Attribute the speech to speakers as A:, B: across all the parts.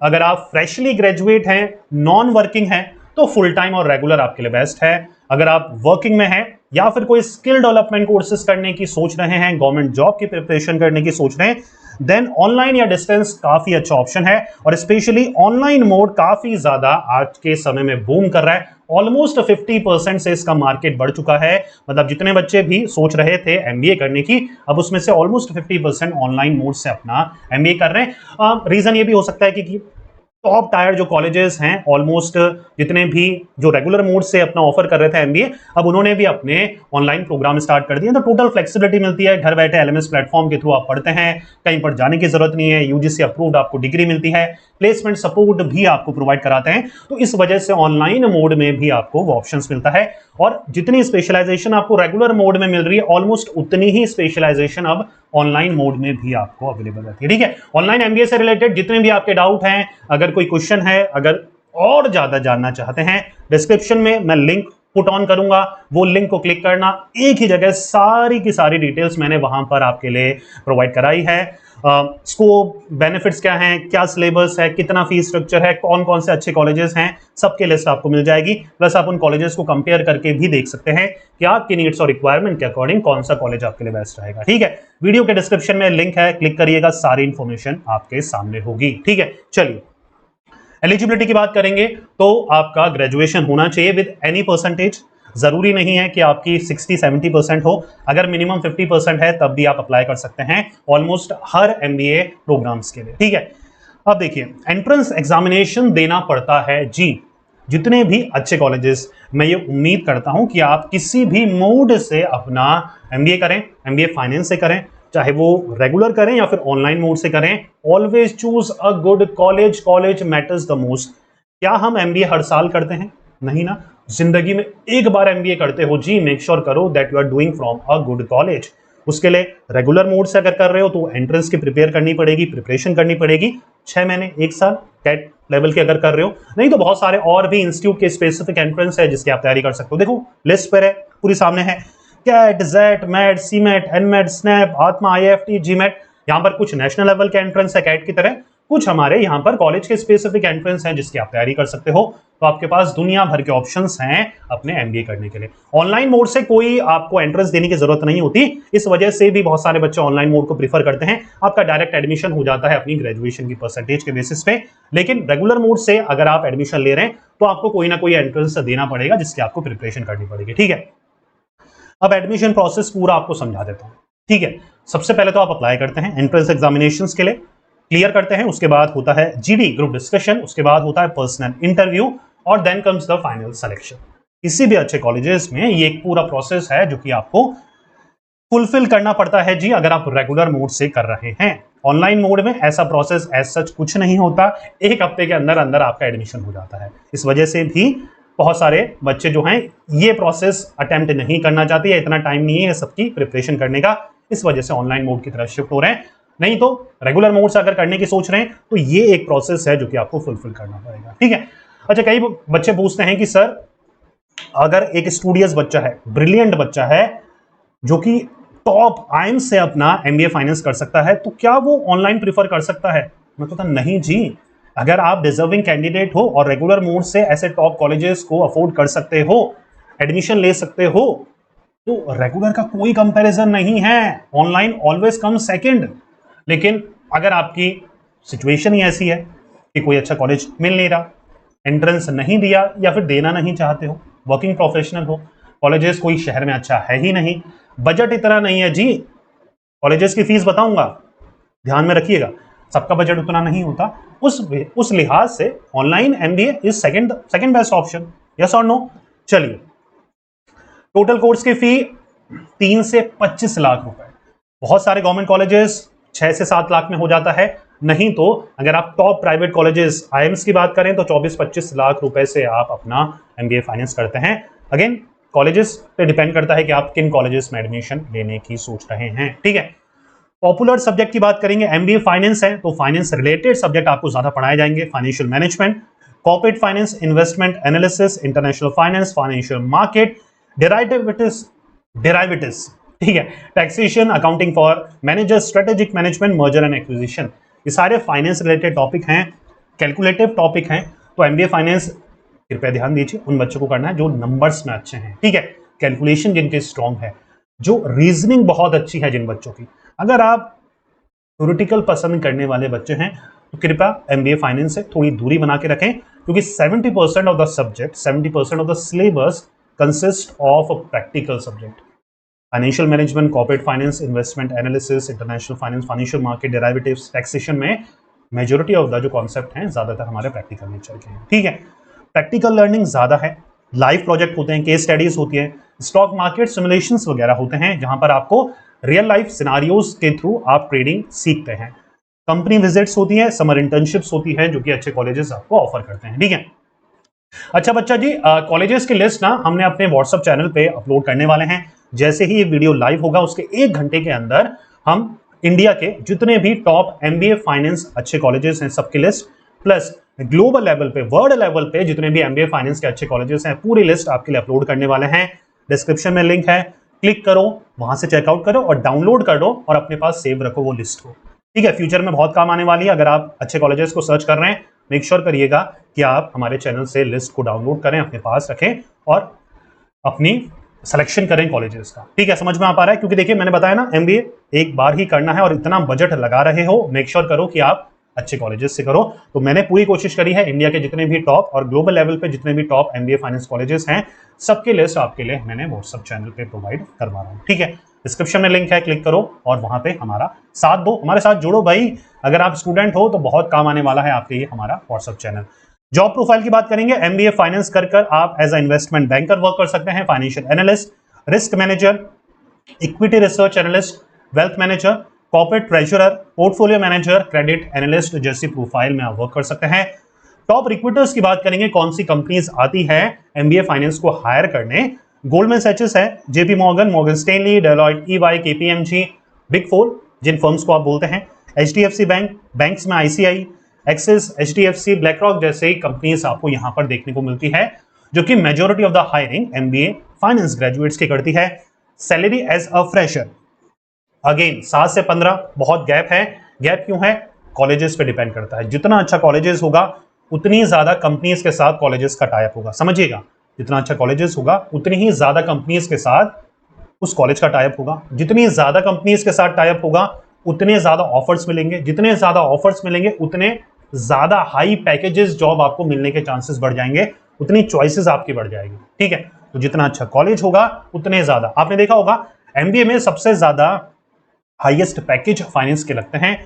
A: अगर आप freshly graduate हैं, नॉन वर्किंग हैं, तो फुल टाइम और रेगुलर आपके लिए बेस्ट है। अगर आप वर्किंग में हैं या फिर कोई स्किल डेवलपमेंट कोर्सेज करने की सोच रहे हैं, गवर्नमेंट जॉब की प्रिपरेशन करने की सोच रहे हैं, देन ऑनलाइन या डिस्टेंस काफी अच्छा ऑप्शन है। और स्पेशली ऑनलाइन मोड काफी ज्यादा आज के समय में बूम कर रहा है। ऑलमोस्ट 50% से इसका मार्केट बढ़ चुका है। मतलब जितने बच्चे भी सोच रहे थे एमबीए करने की, अब उसमें से ऑलमोस्ट 50% ऑनलाइन मोड से अपना एमबीए कर रहे हैं। रीजन ये भी हो सकता है कि टॉप टायर जो कॉलेजेस हैं, ऑलमोस्ट जितने भी जो रेगुलर मोड से अपना ऑफर कर रहे थे एमबीए, अब उन्होंने भी अपने ऑनलाइन प्रोग्राम स्टार्ट कर दिए। तो टोटल फ्लेक्सिबिलिटी मिलती है, घर बैठे एलएमएस प्लेटफॉर्म के थ्रू आप पढ़ते हैं, कहीं पर जाने की जरूरत नहीं है, यूजीसी अप्रूव्ड आपको डिग्री मिलती है, प्लेसमेंट सपोर्ट भी आपको प्रोवाइड कराते हैं। तो इस वजह से ऑनलाइन मोड में भी आपको वो ऑप्शंस मिलता है। और जितनी स्पेशलाइजेशन आपको रेगुलर मोड में मिल रही है, ऑलमोस्ट उतनी ही स्पेशलाइजेशन अब ऑनलाइन मोड में भी आपको अवेलेबल रहती है। ठीक है, ऑनलाइन एमबीए से रिलेटेड जितने भी आपके डाउट हैं, अगर कोई क्वेश्चन है, अगर और ज्यादा जानना चाहते हैं, डिस्क्रिप्शन में मैं लिंक पुट ऑन करूंगा, वो लिंक को क्लिक करना, एक ही जगह सारी की सारी डिटेल्स मैंने वहां पर आपके लिए प्रोवाइड कराई है। स्कोप, बेनिफिट्स क्या हैं, क्या सिलेबस है, कितना फीस स्ट्रक्चर है, कौन कौन से अच्छे कॉलेजेस हैं, सबके लिस्ट आपको मिल जाएगी। प्लस आप उन कॉलेजेस को कंपेयर करके भी देख सकते हैं कि आपके नीड्स और रिक्वायरमेंट के अकॉर्डिंग कौन सा कॉलेज आपके लिए बेस्ट रहेगा। ठीक है, वीडियो के डिस्क्रिप्शन में लिंक है, क्लिक करिएगा, सारी इंफॉर्मेशन आपके सामने होगी। ठीक है, चलिए एलिजिबिलिटी की बात करेंगे तो आपका ग्रेजुएशन होना चाहिए विद एनी परसेंटेज। जरूरी नहीं है कि आपकी 60-70% हो, अगर मिनिमम 50% है तब भी आप अप्लाई कर सकते हैं ऑलमोस्ट हर एमबीए प्रोग्राम्स के लिए। ठीक है, अब देखिए एंट्रेंस एग्जामिनेशन देना पड़ता है जी, जितने भी अच्छे कॉलेजेस, मैं ये उम्मीद करता हूं कि आप किसी भी मोड से अपना एमबीए करें, एमबीए फाइनेंस से करें, चाहे वो रेगुलर करें या फिर ऑनलाइन मोड से करें, always choose a good college. College matters the most. क्या हम एमबीए हर साल करते हैं? नहीं ना, जिंदगी में एक बार एमबीए करते हो जी, मेक श्योर करो that you are doing from a good college. उसके लिए रेगुलर मोड से अगर कर रहे हो तो एंट्रेंस की प्रिपेयर करनी पड़ेगी, प्रिपरेशन करनी पड़ेगी, 6 महीने 1 साल कैट लेवल के अगर कर रहे हो। नहीं तो बहुत सारे और भी इंस्टीट्यूट के स्पेसिफिक एंट्रेंस है जिसकी आप तैयारी कर सकते हो। देखो लिस्ट पर है, पूरी सामने है, CAT, XAT, MAT, CMAT, NMAT, SNAP, ATMA, IFT, GMAT. यहाँ पर कुछ नेशनल लेवल के एंट्रेंस है कैट की तरह, कुछ हमारे यहाँ पर कॉलेज के स्पेसिफिक एंट्रेंस हैं जिसकी आप तैयारी कर सकते हो। तो आपके पास दुनिया भर के ऑप्शंस हैं अपने एमबीए करने के लिए। ऑनलाइन मोड से कोई आपको एंट्रेंस देने की जरूरत नहीं होती, इस वजह से भी बहुत सारे बच्चे ऑनलाइन मोड को प्रीफर करते हैं। आपका डायरेक्ट एडमिशन हो जाता है अपनी ग्रेजुएशन की परसेंटेज के बेसिस पे। लेकिन रेगुलर मोड से अगर आप एडमिशन ले रहे हैं तो आपको कोई ना कोई एंट्रेंस देना पड़ेगा जिसकी आपको प्रिपरेशन करनी पड़ेगी। ठीक है, अब एडमिशन प्रोसेस पूरा आपको समझा देता हूं। ठीक है, सबसे पहले तो आप अप्लाई करते हैं एंट्रेंस एग्जामिनेशंस के लिए, क्लियर करते हैं, उसके बाद होता है जीडी ग्रुप डिस्कशन, उसके बाद होता है पर्सनल इंटरव्यू, और then comes the final selection. किसी भी अच्छे कॉलेजेस में ये एक पूरा प्रोसेस है जो कि आपको फुलफिल करना पड़ता है जी, अगर आप रेगुलर मोड से कर रहे हैं। ऑनलाइन मोड में ऐसा प्रोसेस एज सच कुछ नहीं होता, एक हफ्ते के अंदर अंदर आपका एडमिशन हो जाता है। इस वजह से भी बहुत सारे बच्चे जो हैं ये प्रोसेस अटेम्प्ट नहीं करना चाहते, इतना टाइम नहीं है सबकी प्रिपरेशन करने का, इस वजह से ऑनलाइन मोड की तरफ शिफ्ट हो रहे हैं। नहीं तो रेगुलर मोड से अगर करने की सोच रहे हैं तो ये एक प्रोसेस है जो कि आपको फुलफिल करना पड़ेगा। ठीक है, अच्छा कई बच्चे पूछते हैं कि सर अगर एक स्टूडियस बच्चा है, ब्रिलियंट बच्चा है, जो कि टॉप आईएम्स से अपना एमबीए फाइनेंस कर सकता है, तो क्या वो ऑनलाइन प्रीफर कर सकता है? मैं कहता नहीं जी, अगर आप डिजर्विंग कैंडिडेट हो और रेगुलर मोड से ऐसे टॉप कॉलेजेस को अफोर्ड कर सकते हो, एडमिशन ले सकते हो, तो रेगुलर का कोई कंपैरिजन नहीं है, ऑनलाइन ऑलवेज कम सेकंड। लेकिन अगर आपकी सिचुएशन ही ऐसी है कि कोई अच्छा कॉलेज मिल नहीं रहा, एंट्रेंस नहीं दिया या फिर देना नहीं चाहते हो, वर्किंग प्रोफेशनल हो, कॉलेजेस कोई शहर में अच्छा है ही नहीं, बजट इतना नहीं है जी, कॉलेजेस की फीस बताऊंगा, ध्यान में रखिएगा, सबका बजट उतना नहीं होता, उस लिहाज से online MBA is second best option. Yes और नो? चलिए, टोटल कोर्स की फी 3 से 25 लाख रुपए, बहुत सारे गवर्नमेंट कॉलेजेस 6 से 7 लाख में हो जाता है, नहीं तो अगर आप टॉप प्राइवेट कॉलेजेस आईएम्स की बात करें तो 24-25 लाख रुपए से आप अपना एमबीए फाइनेंस करते हैं। अगेन कॉलेजेस पे डिपेंड करता है कि आप किन कॉलेजेस में एडमिशन लेने की सोच रहे हैं। ठीक है, पॉपुलर सब्जेक्ट की बात करेंगे, एमबीए फाइनेंस है तो फाइनेंस रिलेटेड सब्जेक्ट आपको ज्यादा पढ़ाए जाएंगे, financial management, corporate finance, investment analysis, international finance, financial market, derivatives, ठीक है, taxation, accounting for manager, strategic management, merger and acquisition, ये सारे फाइनेंस रिलेटेड टॉपिक हैं। कैलकुलेटिव टॉपिक हैं तो एमबीए फाइनेंस कृपया ध्यान दीजिए, उन बच्चों को करना है जो नंबर्स में अच्छे हैं, ठीक है, कैलकुलेशन जिनके स्ट्रांग है, जो रीजनिंग बहुत अच्छी है जिन बच्चों की। अगर आप थ्योरेटिकल पसंद करने वाले बच्चे हैं तो कृपया एमबीए फाइनेंस से थोड़ी दूरी बना के रखें, क्योंकि 70% of the subject, 70% of the syllabus consist of practical subject. Financial management, corporate finance, investment analysis, international finance, financial market, derivatives, taxation में मेजॉरिटी ऑफ द जो कॉन्सेप्ट हैं ज्यादातर हमारे प्रैक्टिकल नेचर के हैं, ठीक है। प्रैक्टिकल लर्निंग ज्यादा है, लाइव प्रोजेक्ट होते हैं, केस स्टडीज होती है, स्टॉक मार्केट सिमुलेशंस वगैरह होते हैं जहां पर आपको रियल लाइफ सिनारियोज के थ्रू आप ट्रेडिंग सीखते हैं। कंपनी विजिट्स होती है, समर इंटर्नशिप्स होती है जो कि अच्छे कॉलेजेस आपको ऑफर करते हैं, ठीक है। अच्छा बच्चा जी, कॉलेजेस की लिस्ट ना हमने अपने व्हाट्सएप चैनल पे अपलोड करने वाले हैं। जैसे ही ये वीडियो लाइव होगा उसके 1 घंटे के अंदर हम इंडिया के जितने भी टॉप एमबीए फाइनेंस अच्छे कॉलेजेस हैं सबकी लिस्ट, प्लस ग्लोबल लेवल पे, वर्ल्ड लेवल पे जितने भी एमबीए फाइनेंस के अच्छे कॉलेजेस हैं, पूरी लिस्ट आपके लिए अपलोड करने वाले हैं। डिस्क्रिप्शन में लिंक है, क्लिक करो, वहां से चेकआउट करो और डाउनलोड कर दो और अपने पास सेव रखो वो लिस्ट को, ठीक है। फ्यूचर में बहुत काम आने वाली है। अगर आप अच्छे कॉलेजेस को सर्च कर रहे हैं, मेक श्योर करिएगा कि आप हमारे चैनल से लिस्ट को डाउनलोड करें, अपने पास रखें और अपनी सिलेक्शन करें कॉलेजेस का, ठीक है। समझ में आ पा रहा है? क्योंकि देखिए मैंने बताया ना, एमबीए एक बार ही करना है और इतना बजट लगा रहे हो, मेक श्योर करो कि आप अच्छे कॉलेजेस से करो। तो मैंने पूरी कोशिश करी है इंडिया के जितने भी टॉप और ग्लोबल लेवल पे जितने भी टॉप एमबीए फाइनेंस कॉलेजेस हैं सबकी लिस्ट आपके लिए मैंने व्हाट्सएप चैनल पे प्रोवाइड करवा रहा हूं, ठीक है। डिस्क्रिप्शन में लिंक है, क्लिक करो और वहां पे हमारा साथ दो, हमारे साथ जुड़ो भाई। अगर आप स्टूडेंट हो तो बहुत काम आने वाला है आपके लिए हमारा व्हाट्सएप चैनल। जॉब प्रोफाइल की बात करेंगे, एमबीए फाइनेंस कर आप as a investment banker work कर सकते हैं, financial analyst, risk manager, equity research analyst, wealth manager, corporate treasurer, portfolio manager, credit analyst जैसी प्रोफाइल में आप वर्क कर सकते हैं। टॉप रिक्रूटर्स की बात करेंगे, कौन सी कंपनीज आती है एमबीए फाइनेंस को हायर करने। गोल्डमैन सैचेस है, JP Morgan, Morgan Stanley, Deloitte, EY, KPMG, big four जिन फर्म्स को आप बोलते हैं, एचडीएफसी बैंक, बैंक्स में आईसीआई, एक्सिस, एचडीएफसी, ब्लैकरॉक जैसे कंपनीज आपको यहां पर देखने को मिलती है, जो कि majority of the hiring MBA finance graduates की करती है। Salary as a fresher again 7 से 15, बहुत गैप है। गैप क्यों है? कॉलेजेस पे डिपेंड करता है। जितना अच्छा कॉलेजेस होगा उतनी ज्यादा कंपनीज के साथ कॉलेजेस का टाइप होगा, समझिएगा। जितना अच्छा कॉलेजेस होगा उतनी ही ज्यादा कंपनीज के साथ उस कॉलेज का टाइप होगा। जितनी ज्यादा कंपनीज के साथ टाइप होगा उतने ज्यादा ऑफर्स मिलेंगे, जितने ज्यादा ऑफर्स मिलेंगे उतने ज्यादा हाई पैकेजेस जॉब आपको मिलने के चांसेस बढ़ जाएंगे, उतनी चॉइसेस आपकी बढ़ जाएगी, ठीक है। तो जितना अच्छा कॉलेज होगा उतने ज्यादा, आपने देखा होगा एमबीए में सबसे ज्यादा हाईएस्ट पैकेज फाइनेंस के लगते हैं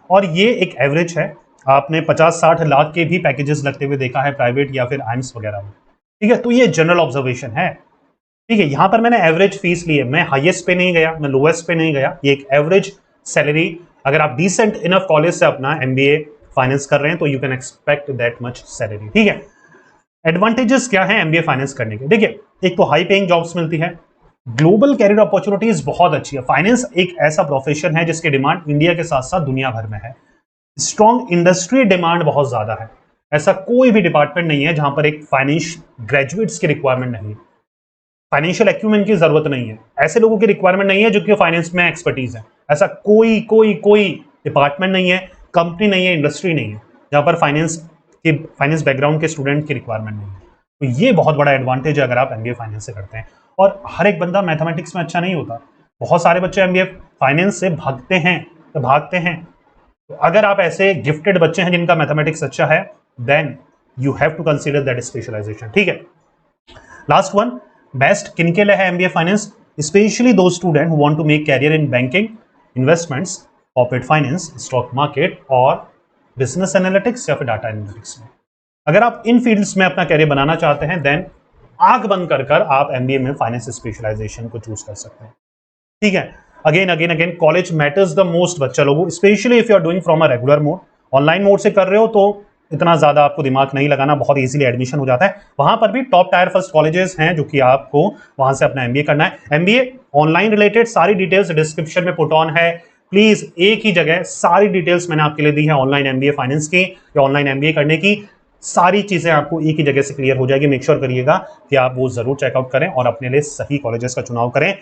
A: और ये एक एवरेज है। आपने 50-60 लाख के भी पैकेजेस लगते हुए देखा है प्राइवेट या फिर आइम्स वगैरह में, ठीक है। तो ये जनरल ऑब्जर्वेशन है, ठीक है। यहां पर मैंने एवरेज फीस ली है, मैं हाईएस्ट पे नहीं गया, मैं लोएस्ट पे नहीं गया, ये एक एवरेज सैलरी। अगर आप डिसेंट इनफ कॉलेज से अपना एमबीए फाइनेंस कर रहे हैं तो you can expect that much salary, ठीक है। एडवांटेजेस क्या है एमबीए फाइनेंस करने के? देखिए, एक तो हाई पेइंग जॉब्स मिलती है, ग्लोबल कैरियर अपॉर्चुनिटीज बहुत अच्छी है। फाइनेंस एक ऐसा प्रोफेशन है जिसकी डिमांड इंडिया के साथ साथ दुनिया भर में है। स्ट्रॉन्ग इंडस्ट्री डिमांड बहुत ज्यादा है। ऐसा कोई भी डिपार्टमेंट नहीं है जहां पर एक फाइनेंस ग्रेजुएट्स की रिक्वायरमेंट नहीं है, फाइनेंशियल एक्यूमेंट की जरूरत नहीं है, ऐसे लोगों की रिक्वायरमेंट नहीं है जो कि फाइनेंस में एक्सपर्टीज है। ऐसा कोई कोई कोई डिपार्टमेंट नहीं है, कंपनी नहीं है, इंडस्ट्री नहीं है जहां पर फाइनेंस बैकग्राउंड के स्टूडेंट की रिक्वायरमेंट नहीं है। तो ये बहुत बड़ा एडवांटेज है अगर आप एमबीए फाइनेंस से करते हैं। और हर एक बंदा मैथमेटिक्स में अच्छा नहीं होता, बहुत सारे बच्चे एमबीए फाइनेंस से भागते हैं। तो अगर आप ऐसे गिफ्टेड बच्चे हैं जिनका मैथमेटिक्स अच्छा है, then you have to consider that specialization, ठीक है। लास्ट वन, बेस्ट किनके लिए है MBA finance? Specially to student who want to make career in banking, investments, corporate finance, stock market और बिजनेस एनालिटिक्स या फिर डाटा एनालिटिक्स में। अगर आप इन फील्ड्स में अपना कैरियर बनाना चाहते हैं, देन आंख बंद कर आप एमबीए में फाइनेंस स्पेशलाइजेशन को चूज कर सकते हैं, ठीक है। Again college matters the most बच्चा लोगों, specially if you are doing from a regular mode. Online mode से कर रहे हो तो इतना ज्यादा आपको दिमाग नहीं लगाना, बहुत इजीली एडमिशन हो जाता है। वहां पर भी टॉप टायर फर्स्ट कॉलेजेस हैं जो कि आपको वहां से अपना एमबीए करना है। एमबीए ऑनलाइन रिलेटेड सारी डिटेल्स डिस्क्रिप्शन में पुट ऑन है, प्लीज एक ही जगह सारी डिटेल्स मैंने आपके लिए दी है ऑनलाइन एमबीए फाइनेंस की या ऑनलाइन एमबीए करने की। सारी चीजें आपको एक ही जगह से क्लियर हो जाएगी। मेक श्योर करिएगा कि आप वो जरूर चेकआउट करें और अपने लिए सही कॉलेजेस का चुनाव करें।